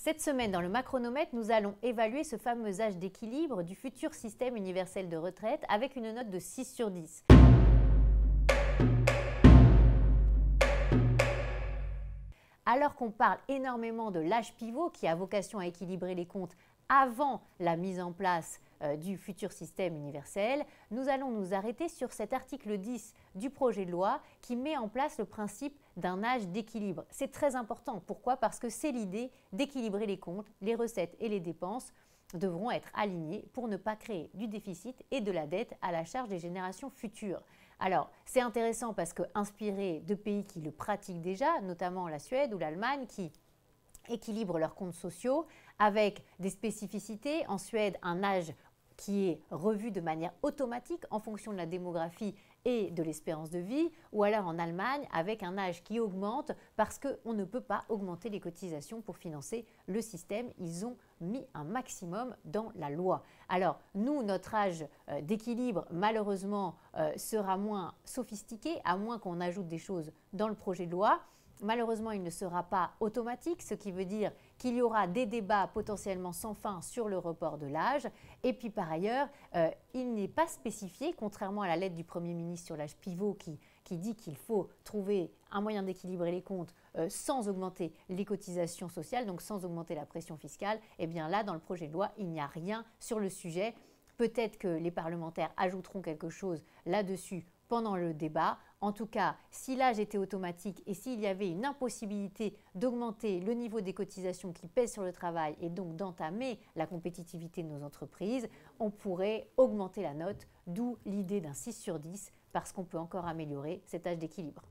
Cette semaine, dans le Macronomètre, nous allons évaluer ce fameux âge d'équilibre du futur système universel de retraite avec une note de 6 sur 10. Alors qu'on parle énormément de l'âge pivot qui a vocation à équilibrer les comptes avant la mise en place du futur système universel, nous allons nous arrêter sur cet article 10 du projet de loi qui met en place le principe d'un âge d'équilibre. C'est très important. Pourquoi? Parce que c'est l'idée d'équilibrer les comptes, les recettes et les dépenses devront être alignés pour ne pas créer du déficit et de la dette à la charge des générations futures. Alors, c'est intéressant parce que inspiré de pays qui le pratiquent déjà, notamment la Suède ou l'Allemagne, qui équilibrent leurs comptes sociaux avec des spécificités. En Suède, un âge qui est revu de manière automatique en fonction de la démographie et de l'espérance de vie, ou alors en Allemagne avec un âge qui augmente parce qu'on ne peut pas augmenter les cotisations pour financer le système. Ils ont mis un maximum dans la loi. Alors nous, notre âge d'équilibre malheureusement sera moins sophistiqué, à moins qu'on ajoute des choses dans le projet de loi. Malheureusement, il ne sera pas automatique, ce qui veut dire qu'il y aura des débats potentiellement sans fin sur le report de l'âge. Et puis par ailleurs, il n'est pas spécifié, contrairement à la lettre du Premier ministre sur l'âge pivot qui dit qu'il faut trouver un moyen d'équilibrer les comptes sans augmenter les cotisations sociales, donc sans augmenter la pression fiscale. Et bien là, dans le projet de loi, il n'y a rien sur le sujet. Peut-être que les parlementaires ajouteront quelque chose là-dessus pendant le débat. En tout cas, si l'âge était automatique et s'il y avait une impossibilité d'augmenter le niveau des cotisations qui pèsent sur le travail et donc d'entamer la compétitivité de nos entreprises, on pourrait augmenter la note, d'où l'idée d'un 6 sur 10 parce qu'on peut encore améliorer cet âge d'équilibre.